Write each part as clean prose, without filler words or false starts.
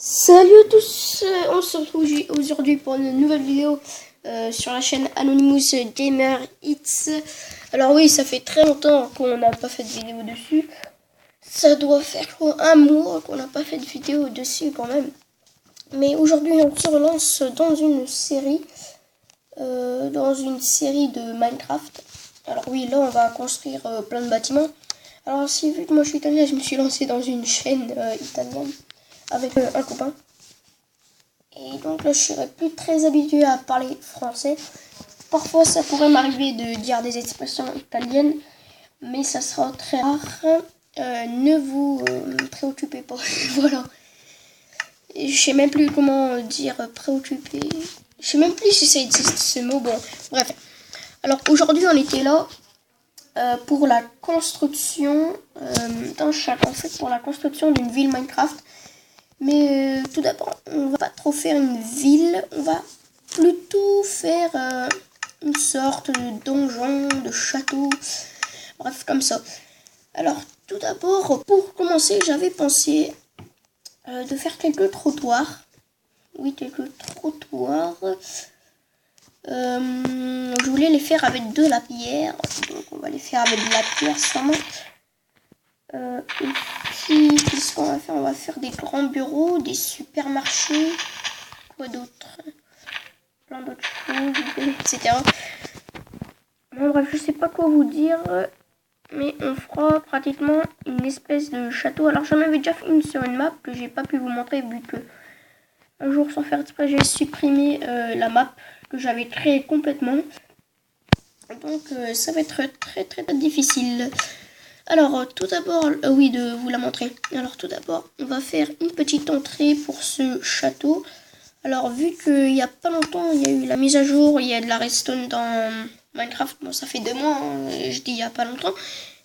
Salut à tous, on se retrouve aujourd'hui pour une nouvelle vidéo sur la chaîne Anonymous Gamer Hits. Alors oui, ça fait très longtemps qu'on n'a pas fait de vidéo dessus. Ça doit faire un mois qu'on n'a pas fait de vidéo dessus quand même. Mais aujourd'hui on se relance dans une série de Minecraft. Alors oui, là on va construire plein de bâtiments. Alors si vu que moi je suis italien, je me suis lancé dans une chaîne italienne avec un copain. Et donc là, je serais plus très habituée à parler français. Parfois, ça pourrait m'arriver de dire des expressions italiennes, mais ça sera très rare. Ne vous préoccupez pas. Voilà. Et je sais même plus comment dire préoccupé. Je sais même plus si ça existe ce mot. Bon, bref. Alors aujourd'hui, on était là pour la construction pour la construction d'une ville Minecraft. Mais tout d'abord, on va pas trop faire une ville, on va plutôt faire une sorte de donjon, de château, bref, comme ça. Alors, tout d'abord, pour commencer, j'avais pensé de faire quelques trottoirs. Oui, quelques trottoirs. Je voulais les faire avec de la pierre, donc on va les faire avec de la pierre sûrement. Et puis, qu'est-ce qu'on va faire? On va faire des grands bureaux, des supermarchés, quoi d'autre? Plein d'autres choses, etc. Bon, bref, je sais pas quoi vous dire, mais on fera pratiquement une espèce de château. Alors, j'en avais déjà fait une sur une map que j'ai pas pu vous montrer vu que un jour, sans faire exprès, j'ai supprimé la map que j'avais créée complètement. Donc, ça va être très difficile. Alors, tout d'abord, oui, de vous la montrer. Alors, tout d'abord, on va faire une petite entrée pour ce château. Alors, vu qu'il n'y a pas longtemps, il y a eu la mise à jour, il y a de la redstone dans Minecraft. Bon, ça fait 2 mois, hein, je dis il n'y a pas longtemps.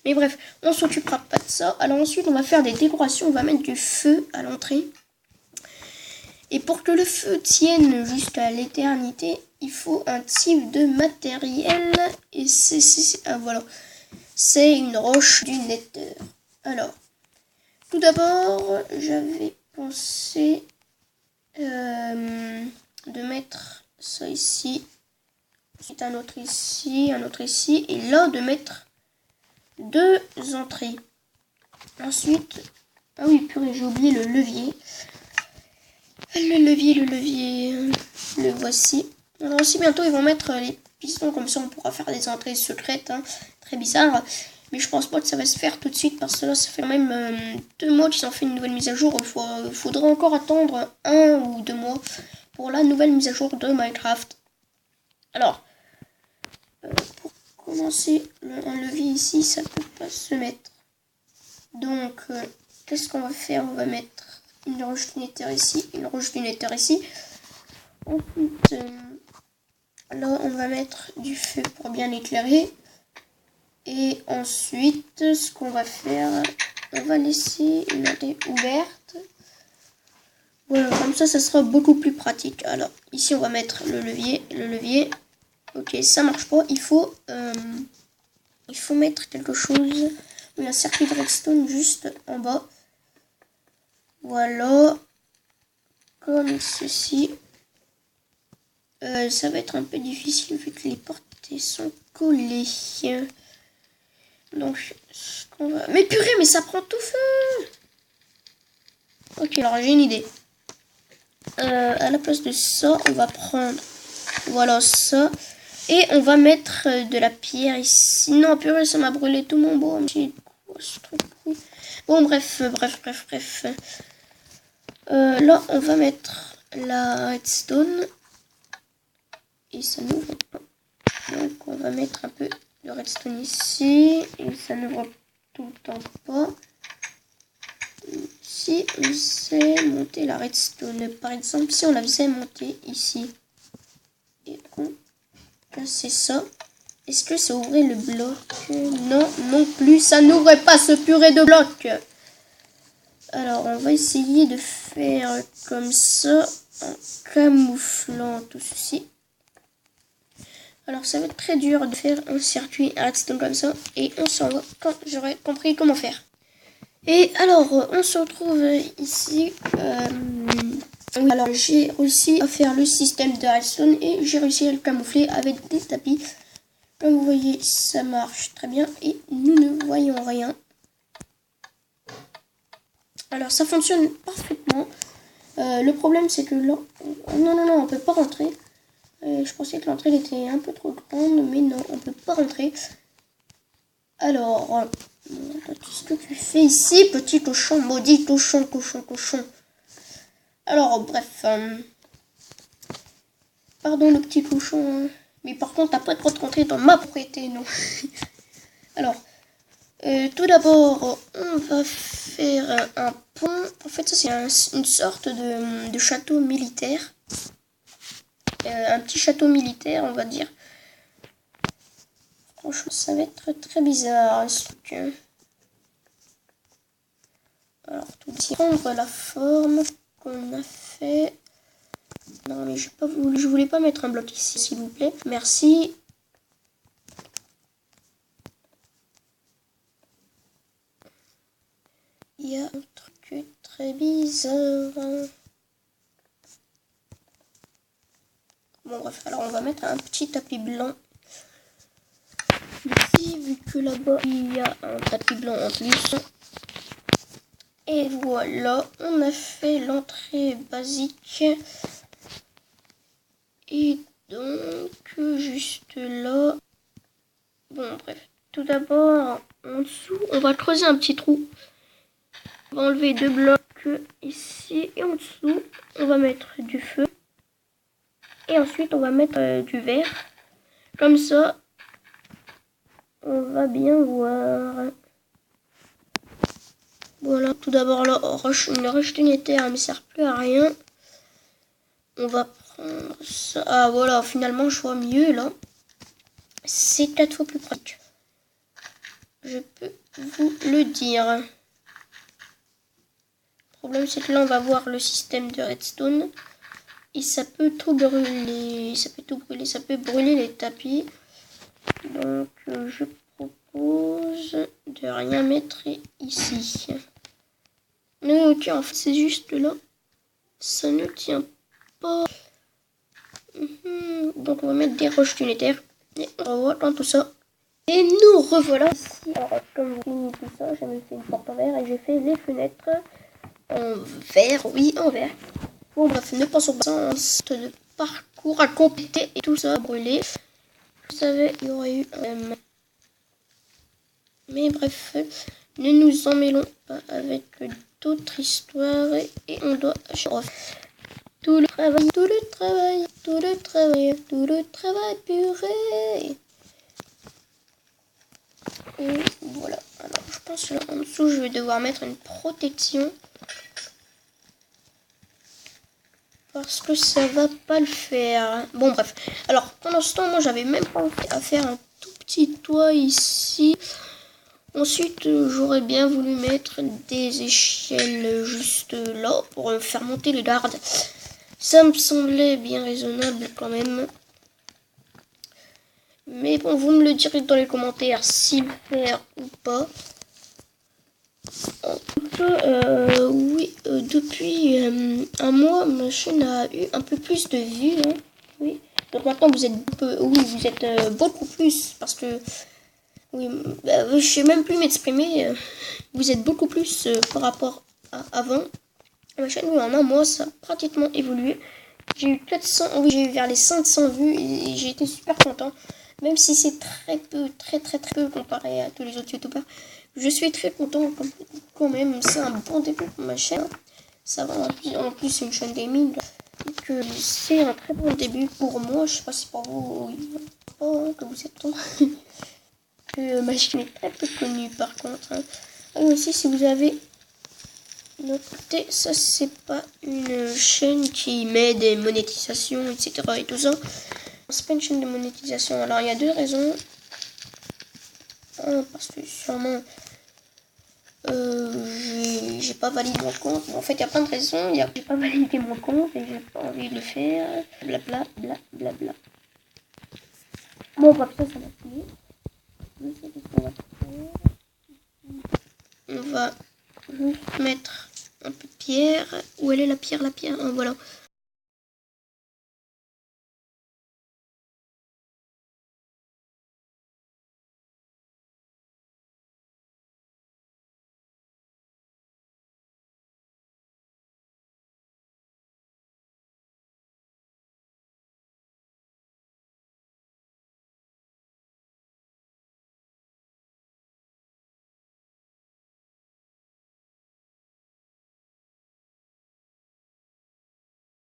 Mais bref, on s'occupera pas de ça. Alors ensuite, on va faire des décorations, on va mettre du feu à l'entrée. Et pour que le feu tienne jusqu'à l'éternité, il faut un type de matériel. Et voilà. C'est une roche du Nether. Alors, tout d'abord, j'avais pensé de mettre ça ici, ensuite un autre ici, et là de mettre 2 entrées. Ensuite, ah oui, purée, j'ai oublié le levier. Le voici. Alors aussi bientôt ils vont mettre les pistons, comme ça on pourra faire des entrées secrètes, hein. Très bizarre. Mais je pense pas que ça va se faire tout de suite parce que là ça fait quand même 2 mois qu'ils ont fait une nouvelle mise à jour. Il faudra encore attendre 1 ou 2 mois pour la nouvelle mise à jour de Minecraft. Alors, pour commencer, un levier ici, ça peut pas se mettre. Donc, qu'est-ce qu'on va faire? On va mettre une roche du Nether ici, une roche du Nether ici. Ensuite, là, on va mettre du feu pour bien éclairer. Et ensuite, ce qu'on va faire, on va laisser une entrée ouverte. Voilà, comme ça sera beaucoup plus pratique. Alors, ici, on va mettre le levier. Ok, ça marche pas. Il faut mettre quelque chose. Un circuit de redstone juste en bas. Voilà. Comme ceci. Ça va être un peu difficile vu que les portes sont collées. Donc, ce qu'on va... Mais purée, mais ça prend tout feu! Ok, alors j'ai une idée. À la place de ça, on va prendre... Voilà, ça. Et on va mettre de la pierre ici. Non, purée, ça m'a brûlé tout mon bois. Bon, bref. Là, on va mettre la redstone. Et ça n'ouvre pas. Donc, on va mettre un peu de redstone ici. Et ça n'ouvre tout le temps pas. Si on faisait monter la redstone, par exemple, si on la faisait monter ici. Et on cassait ça. Est-ce que ça ouvrait le bloc? Non, non plus. Ça n'ouvrait pas ce purée de bloc. Alors, on va essayer de faire comme ça, en camouflant tout ceci. Alors, ça va être très dur de faire un circuit à redstone comme ça. Et on s'en va quand j'aurai compris comment faire. Et alors, on se retrouve ici. Oui, alors j'ai réussi à faire le système de redstone et j'ai réussi à le camoufler avec des tapis. Comme vous voyez, ça marche très bien et nous ne voyons rien. Alors, ça fonctionne parfaitement. Le problème, c'est que là... Non, non, non, on peut pas rentrer. Je pensais que l'entrée était un peu trop grande, mais non, on peut pas rentrer. Alors, qu'est-ce que tu fais ici, petit cochon, maudit cochon, cochon. Alors, bref. Pardon, le petit cochon. Mais par contre, t'as pas le droit de rentrer dans ma propriété, non. Alors, tout d'abord, on va faire un pont. En fait, ça, c'est une sorte de château militaire. Un petit château militaire, on va dire. Franchement, ça va être très bizarre, ce truc. Alors, tout d'abord, prendre la forme qu'on a fait. Non, mais je voulais pas mettre un bloc ici, s'il vous plaît. Merci. Il y a un truc très bizarre. Bon, bref, alors on va mettre un petit tapis blanc. Ici, vu que là-bas, il y a un tapis blanc en plus. Et voilà, on a fait l'entrée basique. Et donc, juste là. Bon, bref. Tout d'abord, en dessous, on va creuser un petit trou. On va enlever 2 blocs ici. Et en dessous, on va mettre du feu. Et ensuite, on va mettre du verre. Comme ça, on va bien voir. Voilà, tout d'abord là, une roche tunitaire, elle ne sert plus à rien. On va prendre ça. Ah voilà, finalement je vois mieux là. C'est 4 fois plus pratique. Je peux vous le dire. Le problème c'est que là on va voir le système de redstone. Et ça peut tout brûler. Ça peut brûler les tapis. Donc je propose de rien mettre ici. Mais ok, en fait c'est juste là. Ça ne tient pas. Donc on va mettre des roches tunitaires. Et on revoit dans tout ça. Et nous revoilà ici. Alors comme vous voyez tout ça, j'ai fait une porte en verre et j'ai fait les fenêtres en verre. Oui, en verre. Bon bref, ne pensons pas à un de parcours à compléter et tout ça à brûler. Vous savez, il y aurait eu mais bref, ne nous en mêlons pas avec d'autres histoires et on doit tout le travail purée. Et voilà. Alors je pense que là en dessous je vais devoir mettre une protection. Parce que ça va pas le faire. Bon bref. Alors pendant ce temps moi j'avais même pensé à faire un tout petit toit ici. Ensuite j'aurais bien voulu mettre des échelles juste là pour faire monter les gardes. Ça me semblait bien raisonnable quand même. Mais bon, vous me le direz dans les commentaires si le faire ou pas. En tout cas, oui, depuis un mois, ma chaîne a eu un peu plus de vues. Hein. Oui. Donc maintenant, vous êtes beaucoup plus. Parce que, oui, je sais même plus m'exprimer. Vous êtes beaucoup plus par rapport à avant. Ma chaîne, oui, en un mois, ça a pratiquement évolué. J'ai eu 400, oui, j'ai eu vers les 500 vues et j'ai été super content. Même si c'est très peu, très peu comparé à tous les autres youtubeurs. Je suis très content quand même. C'est un bon début pour ma chaîne. Ça va en plus une chaîne gaming. Donc c'est un très bon début pour moi. Je sais pas si pour vous, oui, pas que vous êtes temps. Ma chaîne est très peu connue par contre. Hein. Et aussi si vous avez noté, ça c'est pas une chaîne qui met des monétisations, etc. et tout ça. C'est pas une chaîne de monétisation. Alors il y a 2 raisons. Parce que sûrement j'ai pas validé mon compte. En fait il y a plein de raisons. J'ai pas validé mon compte et j'ai pas envie de le faire. Blabla bla bla bla. Bon bref ça va finir. On va Mettre un peu de pierre. Où elle est la pierre? La pierre, voilà.